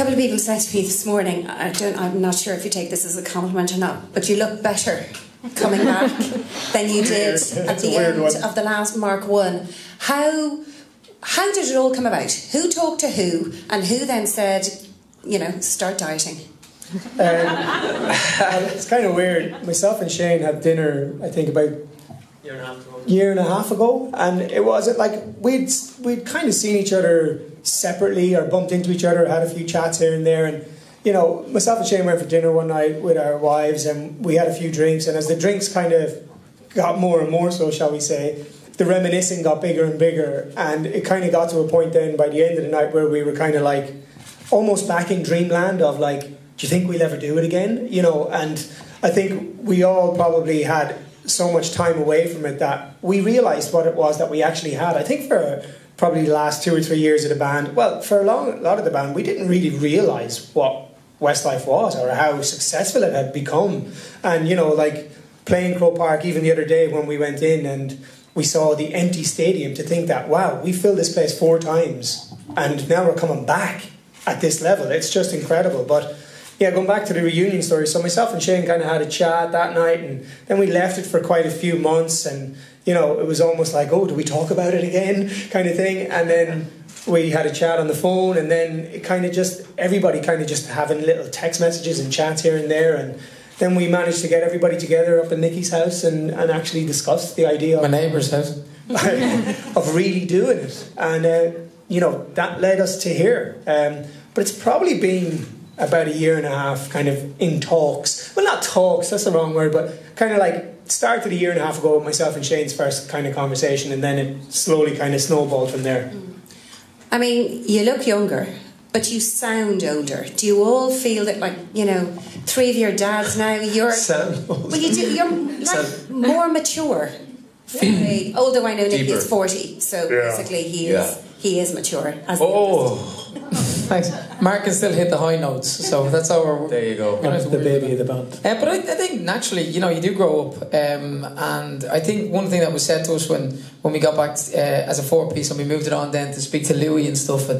couple of people said to me this morning, I'm not sure if you take this as a compliment or not, but you look better coming back than you did at the end of the last Mark 1. How did it all come about? Who talked to who, and who then said, start dieting? It's kind of weird. Myself and Shane had dinner, I think, about year and a half ago, and it wasn't like we'd kind of seen each other separately or bumped into each other, had a few chats here and there, and myself and Shane went for dinner one night with our wives, and we had a few drinks, and as the drinks kind of got more and more so, shall we say, the reminiscing got bigger and bigger, and it kind of got to a point then by the end of the night where we were kind of like almost back in dreamland of like, do you think we'll ever do it again? And I think we all probably had so much time away from it that we realised what it was that we actually had. I think for probably the last 2 or 3 years of the band, well, for a lot of the band, we didn't really realise what Westlife was or how successful it had become. And, like playing Croke Park even the other day when we went in and we saw the empty stadium, to think that, wow, we filled this place 4 times and now we're coming back at this level. It's just incredible. But yeah, going back to the reunion story, so myself and Shane kind of had a chat that night, and then we left it for quite a few months, and it was almost like, oh, do we talk about it again, kind of thing. And then we had a chat on the phone, and then it kind of just, everybody kind of just having little text messages and chats here and there, and then we managed to get everybody together up in Nicky's house and actually discuss the idea of my neighbour's house of really doing it. And that led us to here, but it's probably been about a year and a half kind of in talks. Well, not talks, that's the wrong word, but kind of like started a year and a half ago with myself and Shane's first kind of conversation, and then it slowly kind of snowballed from there. I mean, you look younger, but you sound older. Do you all feel that, like, 3 of your dads now, you're... Well, you do, you're like more mature. Although I know Nicky is 40, so basically he is mature. Thanks. Mark can still hit the high notes, so that's how we're... There you go. The baby of the band. But I think naturally, you do grow up, and I think one thing that was said to us when we got back as a 4-piece and we moved it on then to speak to Louis and stuff,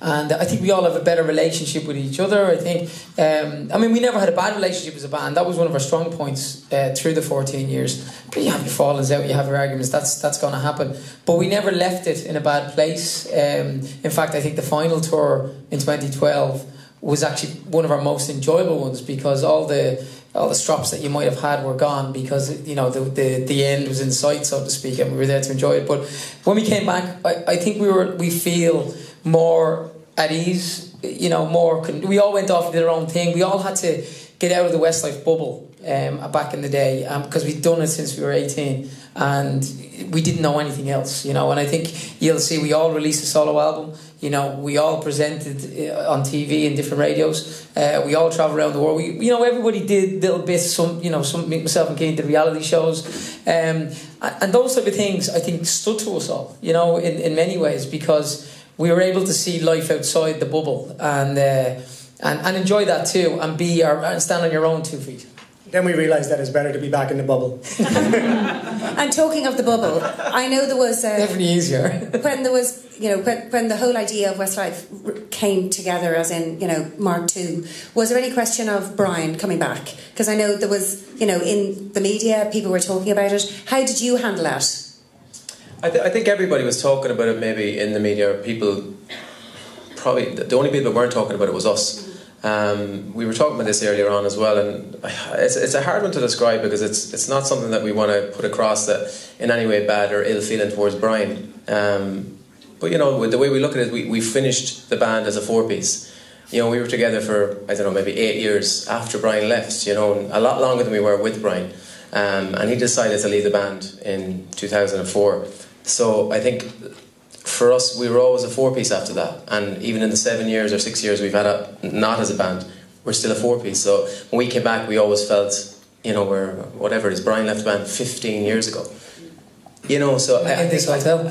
and I think we all have a better relationship with each other. I think, we never had a bad relationship as a band. That was one of our strong points through the 14 years. But you have your fallings out, you have your arguments, that's going to happen. But we never left it in a bad place. In fact, I think the final tour in 2012 was actually one of our most enjoyable ones, because all the strops that you might have had were gone, because the end was in sight, so to speak, and we were there to enjoy it. But when we came back, I think we feel more at ease, we all went off and did our own thing. We all had to get out of the Westlife bubble back in the day, because we'd done it since we were 18 and we didn't know anything else, and I think you'll see we all released a solo album. We all presented on TV and different radios. We all traveled around the world. Everybody did little bits. Myself and Keane did reality shows, and those type of things I think stood to us all. In many ways, because we were able to see life outside the bubble and enjoy that too, and stand on your own 2 feet. Then we realised that it's better to be back in the bubble. And talking of the bubble, I know there was... definitely easier. When there was, when the whole idea of Westlife came together, as in, Mark II, was there any question of Brian coming back? Because I know there was, in the media, people were talking about it. How did you handle that? I think everybody was talking about it maybe in the media. People, probably, the only people that weren't talking about it was us. We were talking about this earlier on as well, and it's a hard one to describe, because it's not something that we want to put across that in any way bad or ill feeling towards Brian. But the way we look at it, we finished the band as a 4-piece. We were together for, I don't know, maybe 8 years after Brian left, a lot longer than we were with Brian. And he decided to leave the band in 2004. So I think for us, we were always a 4-piece after that, and even in the 7 years or 6 years we've had not as a band, we're still a 4-piece. So when we came back, we always felt, we're whatever it is. Brian left the band 15 years ago. So in this hotel,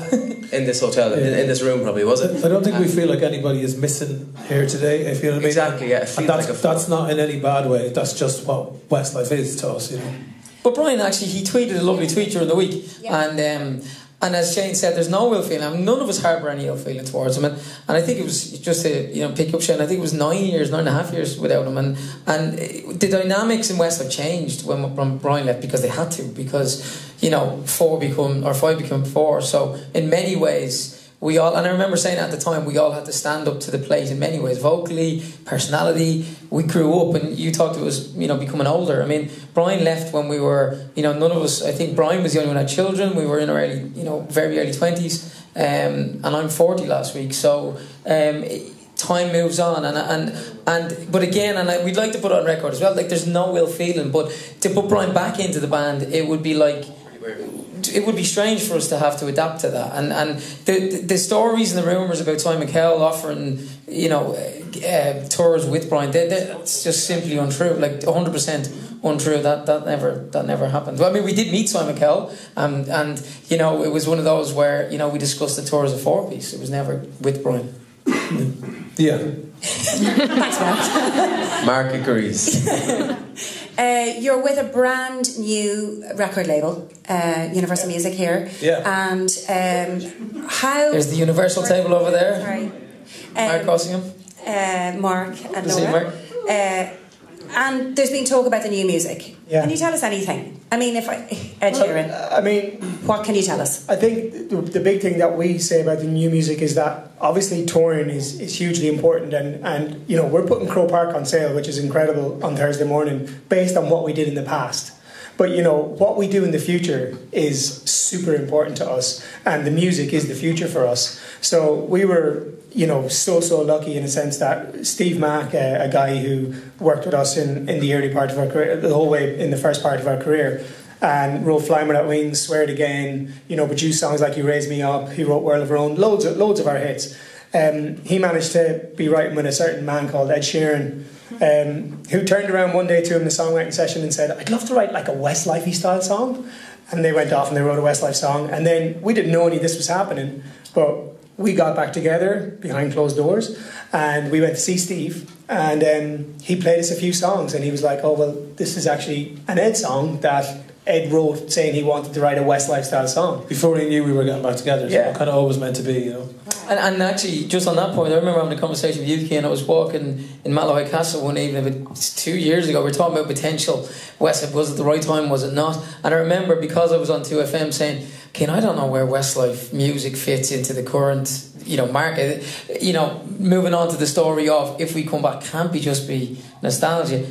in this room, probably, was it? I don't think we feel like anybody is missing here today. If you know what I mean. Exactly. Yeah. And that's not in any bad way. That's just what Westlife is to us. But Brian actually, he tweeted a lovely tweet during the week, and And as Shane said, there's no ill feeling. I mean, none of us harbour any ill feeling towards him. And I think it was just to pick up Shane. I think it was 9.5 years without him. And the dynamics in Westlife changed when Brian left because they had to. Because 5 become 4. So in many ways. We all, and I remember saying at the time, we all had to stand up to the plate in many ways, vocally, personality. We grew up, and you talked to us, becoming older. I mean, Brian left when we were, none of us. I think Brian was the only one who had children. We were in our early, very early 20s, and I'm 40 last week. So time moves on, but again, and we'd like to put on record as well. Like, there's no ill feeling, but to put Brian back into the band, it would be like. It would be strange for us to have to adapt to that, and the stories and the rumours about Ty McKell offering tours with Brian, that's just simply untrue, like 100% untrue. That never happened. Well, I mean, we did meet Ty McKell, and it was one of those where we discussed the tour as a 4-piece. It was never with Brian. Yeah. Thanks, Mark. Mark agrees. You're with a brand new record label, Universal Music here. Yeah. And how... There's the Universal table over there. Sorry. Mark Cossingham. Mark and See Laura. Mark. And there's been talk about the new music. Yeah. Can you tell us anything? I mean, Ed Sheeran. What can you tell us? I think the big thing that we say about the new music is that obviously touring is hugely important, and we're putting Crow Park on sale, which is incredible, on Thursday morning based on what we did in the past. But what we do in the future is super important to us, and the music is the future for us. So we were so lucky in a sense that Steve Mack, a guy who worked with us in the early part of our career, the whole way in the first part of our career, and wrote Fly Without Wings, Swear It Again, produced songs like You Raise Me Up, he wrote World of Our Own, loads of our hits. He managed to be writing with a certain man called Ed Sheeran, who turned around one day to him in a songwriting session and said, I'd love to write like a Westlife style song. And they went off and they wrote a Westlife song, and then we didn't know any of this was happening, but we got back together behind closed doors and we went to see Steve, and he played us a few songs, and he was like, oh well, this is actually an Ed song that Ed wrote saying he wanted to write a Westlife style song. Before he knew we were getting back together, so it kind of always meant to be, And actually, just on that point, I remember having a conversation with you, and I was walking in Malahide Castle one evening about 2 years ago. We were talking about potential Westlife. Was it the right time? Was it not? And I remember, because I was on 2FM, saying, I don't know where Westlife music fits into the current market. Moving on to the story of if we come back, can't just be nostalgia.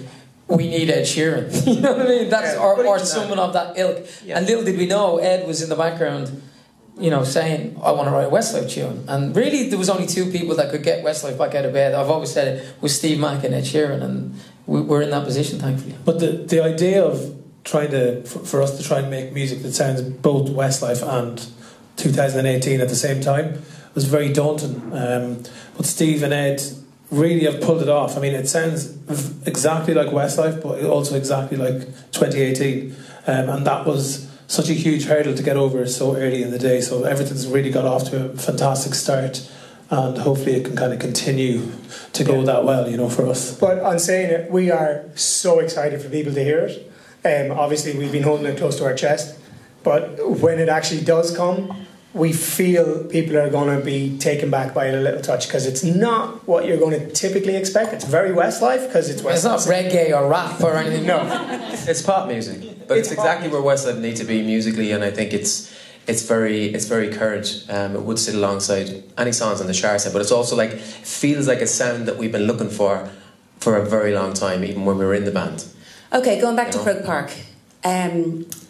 We need Ed Sheeran. You know what I mean? That's or someone of that ilk. Yeah. And little did we know, Ed was in the background, saying, I want to write a Westlife tune. And really, there was only 2 people that could get Westlife back out of bed. I've always said it was Steve Mack and Ed Sheeran, and we're in that position, thankfully. But the idea of for us to try and make music that sounds both Westlife and 2018 at the same time was very daunting. But Steve and Ed really have pulled it off. I mean, it sounds exactly like Westlife, but also exactly like 2018. And that was such a huge hurdle to get over so early in the day. So everything's really got off to a fantastic start, and hopefully it can kind of continue to go that well, for us. But on saying it, we are so excited for people to hear it. Obviously, we've been holding it close to our chest, but when it actually does come, we feel people are going to be taken back by it a little touch, because it's not what you're going to typically expect. It's very Westlife because it's Westlife. It's not reggae or rap or anything. No, it's pop music, but it's exactly where Westlife need to be musically, and I think it's very current. It would sit alongside any songs on the charts, but it's also like feels like a sound that we've been looking for a very long time, even when we were in the band. Okay, going back to Croke Park.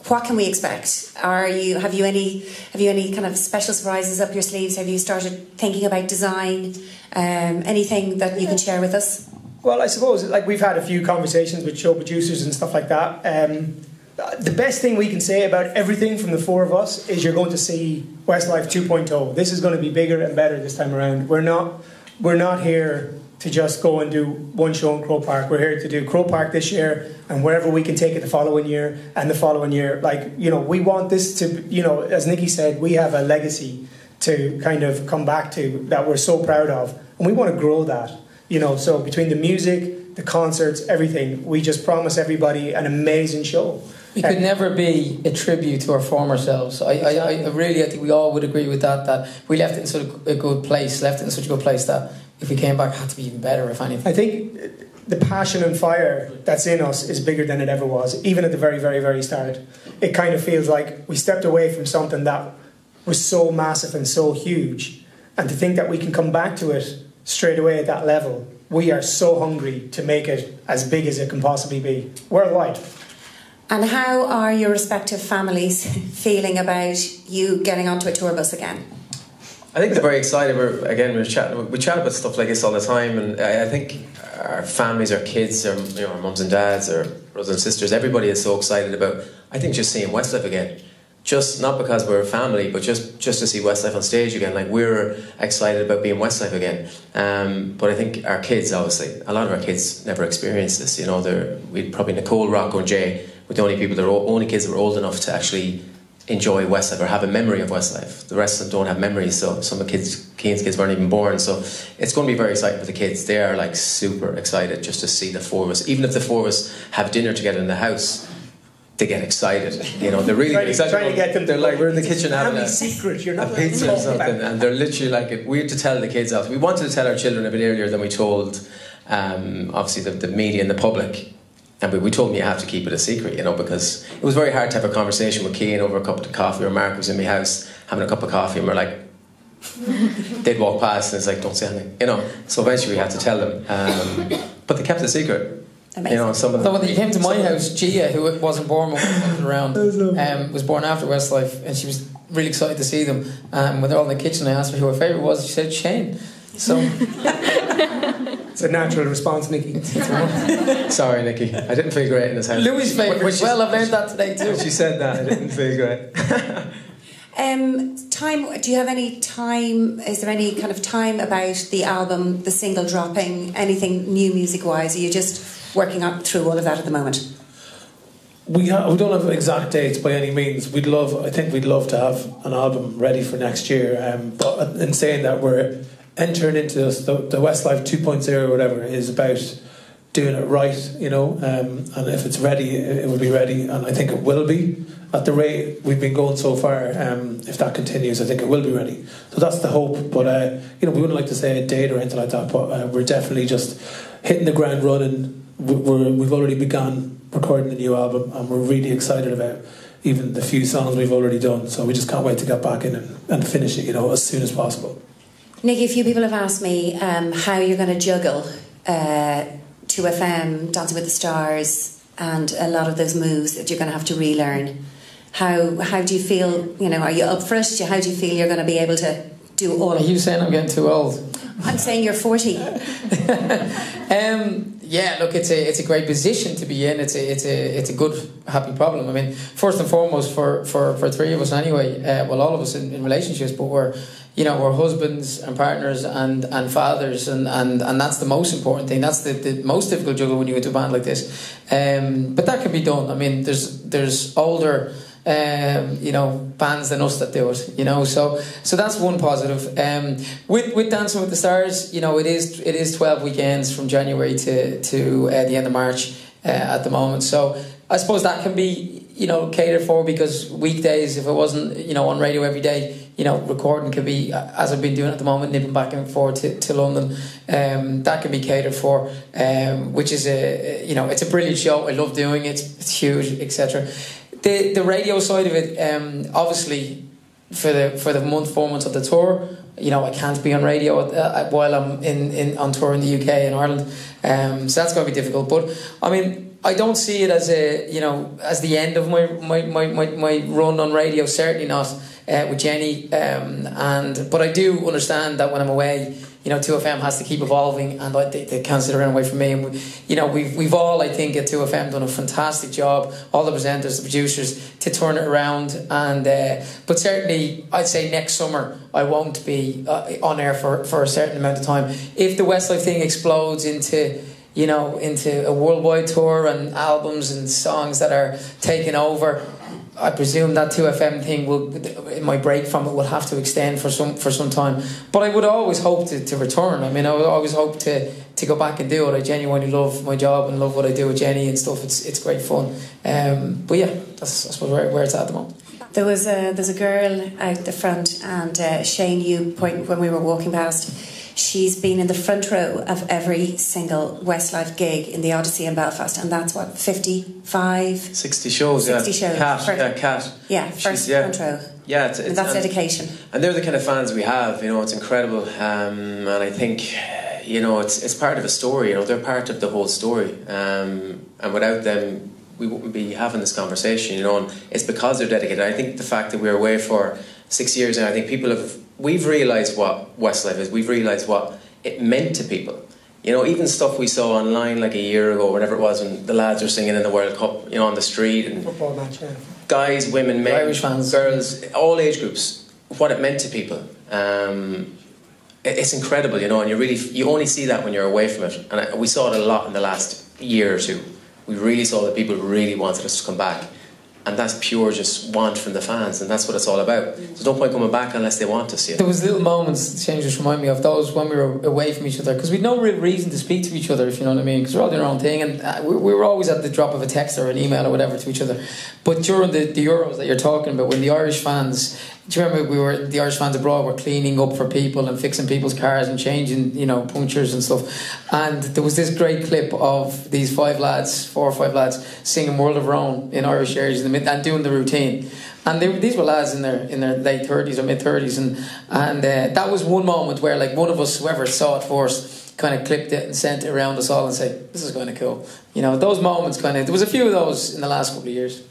What can we expect? Have you any kind of special surprises up your sleeves? Have you started thinking about design? Anything that you can share with us? Well, I suppose we've had a few conversations with show producers and stuff like that. The best thing we can say about everything from the 4 of us is you're going to see Westlife 2.0. This is going to be bigger and better this time around. We're not here to just go and do one show in Croke Park. We're here to do Croke Park this year, and wherever we can take it the following year and the following year. We want this to, as Nikki said, we have a legacy to kind of come back to that we're so proud of, and we want to grow that. So between the music, the concerts, everything, we just promise everybody an amazing show. We could never be a tribute to our former selves. I really, I think we all would agree with that. That we left it in such a good place, that if we came back, it had to be even better. If anything, I think the passion and fire that's in us is bigger than it ever was. Even at the very, very, very start, it kind of feels like we stepped away from something that was so massive and so huge, and to think that we can come back to it straight away at that level. We are so hungry to make it as big as it can possibly be worldwide. And how are your respective families feeling about you getting onto a tour bus again? I think they're very excited. We chat about stuff like this all the time, and I think our families, our kids, our mums and dads, our brothers and sisters, everybody is so excited about, I think, just seeing Westlife again. Just not because we're a family, but just to see Westlife on stage again. Like, we're excited about being Westlife again. But I think our kids, obviously, a lot of our kids never experienced this. We'd probably Nicole, Rocco, and Jay were the only kids that were old enough to actually enjoy Westlife or have a memory of Westlife. The rest of them don't have memories, so some of Keane's kids weren't even born. So it's going to be very exciting for the kids. They are like super excited just to see the four of us. Even if the four of us have dinner together in the house, they get excited. They're really excited. Trying to get them. They're like, we're in the kitchen having a secret. You're not a pizza or something, and they're literally like, we had to tell the kids out. We wanted to tell our children a bit earlier than we told, obviously, the media and the public. And we told them you have to keep it a secret, because it was very hard to have a conversation with Keane over a cup of coffee, or Mark was in my house having a cup of coffee, and we're like, they'd walk past and it's like, don't say anything, So eventually we had to tell them, but they kept it a secret. Amazing. Some of them. So when they came to my house, Gia, who wasn't born when we went around, was born after Westlife, and she was really excited to see them. When they're all in the kitchen, I asked her who her favourite was. She said Shane. So it's a natural response, Nikki. Sorry, Nikki. I didn't feel great in this house. Louis' favourite. Well, I've learned that today too. When she said that, I didn't feel great. Time. Do you have any time? Is there any kind of time about the album, the single dropping, anything new music-wise? Are you just working up through all of that at the moment? We don't have exact dates by any means. I think we'd love to have an album ready for next year. But in saying that, we're entering into this, the Westlife 2.0 or whatever is about doing it right, and if it's ready, it will be ready, and I think it will be. At the rate we've been going so far, if that continues, I think it will be ready. So that's the hope. But we wouldn't like to say a date or anything like that. But we're definitely just hitting the ground running. We've already begun recording the new album, and we're really excited about even the few songs we've already done. So we just can't wait to get back in and finish it, as soon as possible. Nikki, a few people have asked me how you're going to juggle 2FM, Dancing with the Stars, and a lot of those moves that you're going to have to relearn. How do you feel? Are you up for it? How do you feel you're going to be able to do all of it? Are you saying I'm getting too old? I'm saying you're 40. Yeah, look, it's a great position to be in. It's a good, happy problem. I mean, first and foremost, for three of us anyway. Well, all of us in relationships, but we're husbands and partners and fathers, and that's the most important thing. That's the most difficult juggle when you go to a band like this. But that can be done. I mean, there's older bands than us that do it, so that's one positive. With Dancing with the Stars, it is 12 weekends from January to the end of March at the moment, so I suppose that can be catered for, because weekdays, if it wasn't on radio every day, recording could be, as I've been doing at the moment, nipping back and forth to London, that can be catered for, which is it's a brilliant show. I love doing it. It's huge, etc. The radio side of it, obviously, for the 4 months of the tour, I can't be on radio while I'm on tour in the UK and Ireland, so that's going to be difficult. But I mean, I don't see it as as the end of my run on radio. Certainly not with Jenny, but I do understand that when I'm away, 2FM has to keep evolving, and they can't sit around away from me. And we've all, I think, at 2FM done a fantastic job. All the presenters, the producers, to turn it around. And but certainly, I'd say next summer I won't be on air for a certain amount of time. If the Westlife thing explodes into a worldwide tour and albums and songs that are taking over, I presume that 2FM thing my break from it will have to extend for some time. But I would always hope to return. I mean, I would always hope to go back and do it. I genuinely love my job and love what I do with Jenny and stuff. It's great fun. But yeah, that's I suppose where it's at the moment. There's a girl out the front, and Shane, you pointed when we were walking past. She's been in the front row of every single Westlife gig in the Odyssey in Belfast, and that's what, 55? 60 shows, 60 shows. Cat. Yeah, front row. Yeah, and that's dedication. And they're the kind of fans we have, it's incredible. And I think, it's part of a story, they're part of the whole story. And without them, we wouldn't be having this conversation, and it's because they're dedicated. I think the fact that we're away for 6 years now, I think we've realised what Westlife is. We've realised what it meant to people. Even stuff we saw online like a year ago, whatever it was, when the lads were singing in the World Cup, on the street, and football match, yeah. Guys, women, men, Irish fans, girls, all age groups. What it meant to people. It's incredible, and you only see that when you're away from it. And we saw it a lot in the last year or two. We really saw that people really wanted us to come back. And that's pure just want from the fans, and that's what it's all about. There's no point coming back unless they want to see it. There was little moments, Shane just remind me of those when we were away from each other, because we'd no real reason to speak to each other, if you know what I mean, because we're all doing our own thing, and we were always at the drop of a text or an email or whatever to each other. But during the Euros that you're talking about, when the Irish fans, do you remember the Irish fans abroad were cleaning up for people and fixing people's cars and changing, punctures and stuff, and there was this great clip of these 4 or 5 lads singing World of Our Own in Irish jerseys and doing the routine. And these were lads in their late 30s or mid 30s, and that was one moment where one of us, whoever saw it first, kind of clipped it and sent it around us all and said, "This is kind of cool." Those moments there was a few of those in the last couple of years.